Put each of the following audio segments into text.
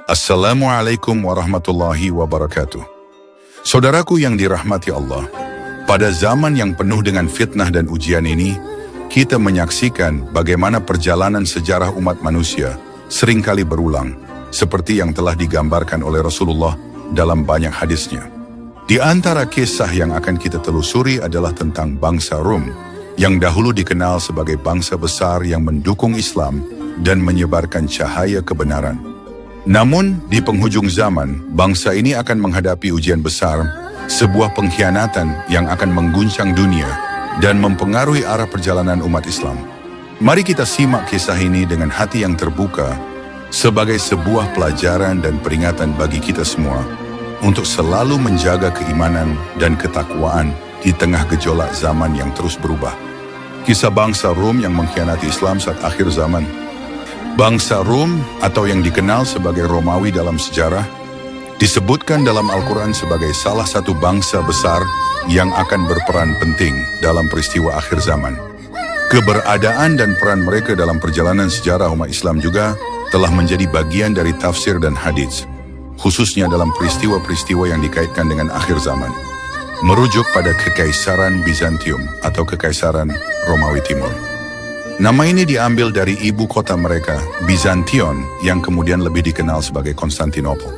Assalamualaikum warahmatullahi wabarakatuh. Saudaraku yang dirahmati Allah, pada zaman yang penuh dengan fitnah dan ujian ini, kita menyaksikan bagaimana perjalanan sejarah umat manusia seringkali berulang, seperti yang telah digambarkan oleh Rasulullah dalam banyak hadisnya. Di antara kisah yang akan kita telusuri adalah tentang bangsa Rum, yang dahulu dikenal sebagai bangsa besar yang mendukung Islam dan menyebarkan cahaya kebenaran. Namun, di penghujung zaman, bangsa ini akan menghadapi ujian besar, sebuah pengkhianatan yang akan mengguncang dunia dan mempengaruhi arah perjalanan umat Islam. Mari kita simak kisah ini dengan hati yang terbuka, sebagai sebuah pelajaran dan peringatan bagi kita semua, untuk selalu menjaga keimanan dan ketakwaan di tengah gejolak zaman yang terus berubah. Kisah bangsa Rum yang mengkhianati Islam saat akhir zaman. Bangsa Rum, atau yang dikenal sebagai Romawi dalam sejarah, disebutkan dalam Al-Quran sebagai salah satu bangsa besar yang akan berperan penting dalam peristiwa akhir zaman. Keberadaan dan peran mereka dalam perjalanan sejarah umat Islam juga telah menjadi bagian dari tafsir dan hadits, khususnya dalam peristiwa-peristiwa yang dikaitkan dengan akhir zaman, merujuk pada Kekaisaran Bizantium atau Kekaisaran Romawi Timur. Nama ini diambil dari ibu kota mereka, Bizantion, yang kemudian lebih dikenal sebagai Konstantinopel.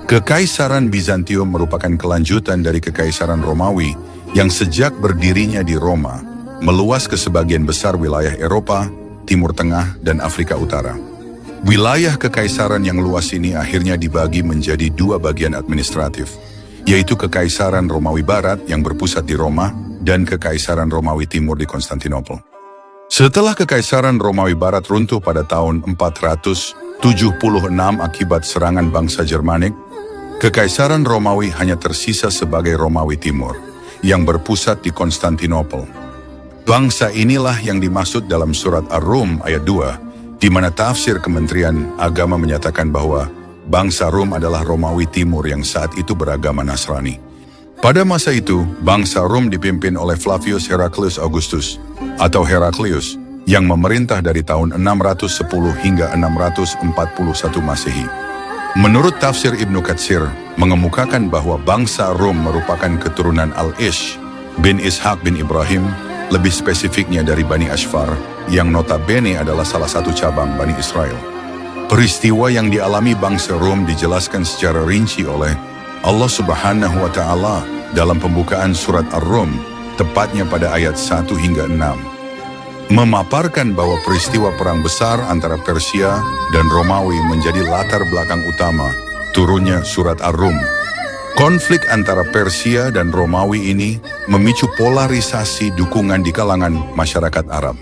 Kekaisaran Bizantium merupakan kelanjutan dari Kekaisaran Romawi yang sejak berdirinya di Roma, meluas ke sebagian besar wilayah Eropa, Timur Tengah, dan Afrika Utara. Wilayah kekaisaran yang luas ini akhirnya dibagi menjadi dua bagian administratif, yaitu Kekaisaran Romawi Barat yang berpusat di Roma dan Kekaisaran Romawi Timur di Konstantinopel. Setelah Kekaisaran Romawi Barat runtuh pada tahun 476 akibat serangan bangsa Jermanik, Kekaisaran Romawi hanya tersisa sebagai Romawi Timur, yang berpusat di Konstantinopel. Bangsa inilah yang dimaksud dalam surat Ar-Rum ayat 2, di mana tafsir Kementerian Agama menyatakan bahwa bangsa Rum adalah Romawi Timur yang saat itu beragama Nasrani. Pada masa itu, bangsa Rum dipimpin oleh Flavius Heraclius Augustus, atau Heraklius, yang memerintah dari tahun 610 hingga 641 Masehi. Menurut tafsir Ibnu Katsir, mengemukakan bahwa bangsa Rum merupakan keturunan Al-Ish bin Ishaq bin Ibrahim, lebih spesifiknya dari Bani Ashfar, yang notabene adalah salah satu cabang Bani Israel. Peristiwa yang dialami bangsa Rum dijelaskan secara rinci oleh Allah Subhanahu wa Ta'ala dalam pembukaan surat Ar-Rum, tepatnya pada ayat 1 hingga 6, memaparkan bahwa peristiwa perang besar antara Persia dan Romawi menjadi latar belakang utama turunnya surat Ar-Rum. Konflik antara Persia dan Romawi ini memicu polarisasi dukungan di kalangan masyarakat Arab.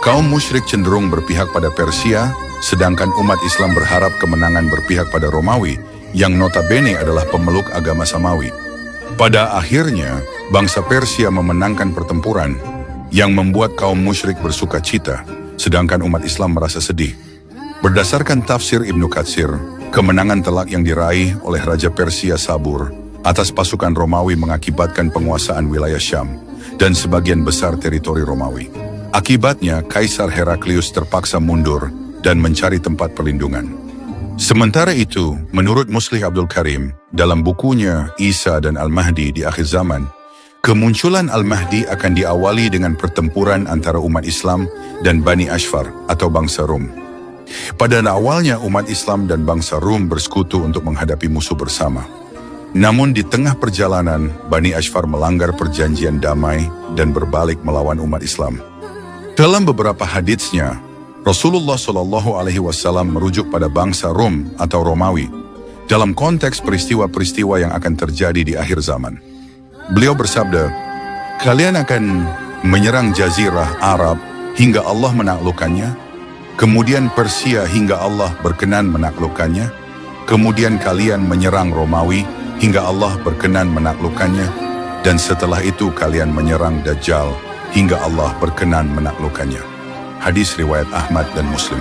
Kaum musyrik cenderung berpihak pada Persia, sedangkan umat Islam berharap kemenangan berpihak pada Romawi, yang notabene adalah pemeluk agama Samawi. Pada akhirnya, bangsa Persia memenangkan pertempuran yang membuat kaum musyrik bersuka cita, sedangkan umat Islam merasa sedih. Berdasarkan tafsir Ibnu Katsir, kemenangan telak yang diraih oleh Raja Persia Sabur atas pasukan Romawi mengakibatkan penguasaan wilayah Syam dan sebagian besar teritori Romawi. Akibatnya, Kaisar Heraklius terpaksa mundur dan mencari tempat perlindungan. Sementara itu, menurut Muslih Abdul Karim, dalam bukunya Isa dan Al-Mahdi di akhir zaman, kemunculan Al-Mahdi akan diawali dengan pertempuran antara umat Islam dan Bani Ashfar atau bangsa Rum. Pada awalnya umat Islam dan bangsa Rum bersekutu untuk menghadapi musuh bersama. Namun di tengah perjalanan, Bani Ashfar melanggar perjanjian damai dan berbalik melawan umat Islam. Dalam beberapa haditsnya, Rasulullah SAW merujuk pada bangsa Rum atau Romawi dalam konteks peristiwa-peristiwa yang akan terjadi di akhir zaman. Beliau bersabda, "Kalian akan menyerang Jazirah Arab hingga Allah menaklukkannya, kemudian Persia hingga Allah berkenan menaklukkannya, kemudian kalian menyerang Romawi hingga Allah berkenan menaklukkannya, dan setelah itu kalian menyerang Dajjal hingga Allah berkenan menaklukkannya." Hadis riwayat Ahmad dan Muslim.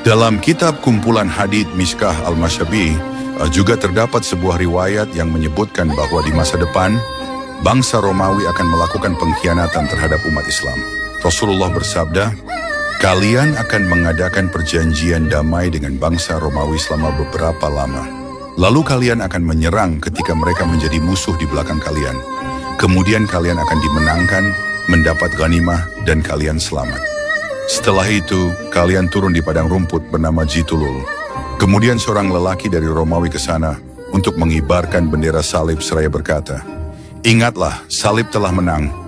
Dalam kitab kumpulan hadits Mishkah Al-Masyabi juga terdapat sebuah riwayat yang menyebutkan bahwa di masa depan bangsa Romawi akan melakukan pengkhianatan terhadap umat Islam. Rasulullah bersabda, Kalian akan mengadakan perjanjian damai dengan bangsa Romawi selama beberapa lama. Lalu kalian akan menyerang ketika mereka menjadi musuh di belakang kalian. Kemudian kalian akan dimenangkan, mendapat ghanimah, dan kalian selamat. Setelah itu, kalian turun di padang rumput bernama Jitulul. Kemudian seorang lelaki dari Romawi ke sana untuk mengibarkan bendera salib seraya berkata, "Ingatlah, salib telah menang."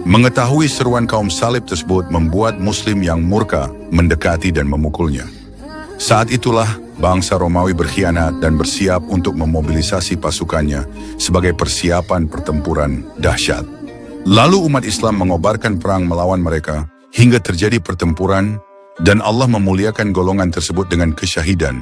Mengetahui seruan kaum salib tersebut membuat Muslim yang murka mendekati dan memukulnya. Saat itulah bangsa Romawi berkhianat dan bersiap untuk memobilisasi pasukannya sebagai persiapan pertempuran dahsyat. Lalu umat Islam mengobarkan perang melawan mereka hingga terjadi pertempuran dan Allah memuliakan golongan tersebut dengan kesyahidan.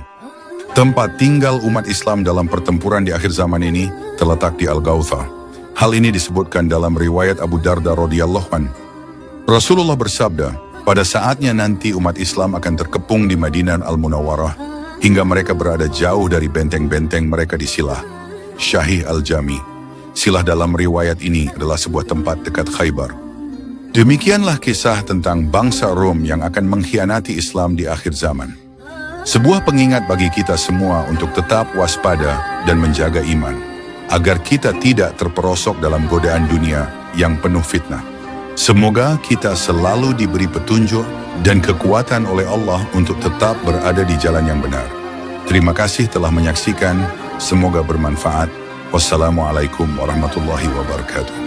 Tempat tinggal umat Islam dalam pertempuran di akhir zaman ini terletak di Al-Gawthah. Hal ini disebutkan dalam riwayat Abu Darda radhiyallahu anhu. Rasulullah bersabda, pada saatnya nanti umat Islam akan terkepung di Madinah Al-Munawwarah hingga mereka berada jauh dari benteng-benteng mereka di Silah, Syahih Al-Jami. Silah dalam riwayat ini adalah sebuah tempat dekat Khaybar. Demikianlah kisah tentang bangsa Rom yang akan mengkhianati Islam di akhir zaman. Sebuah pengingat bagi kita semua untuk tetap waspada dan menjaga iman, agar kita tidak terperosok dalam godaan dunia yang penuh fitnah. Semoga kita selalu diberi petunjuk dan kekuatan oleh Allah untuk tetap berada di jalan yang benar. Terima kasih telah menyaksikan, semoga bermanfaat. Wassalamualaikum warahmatullahi wabarakatuh.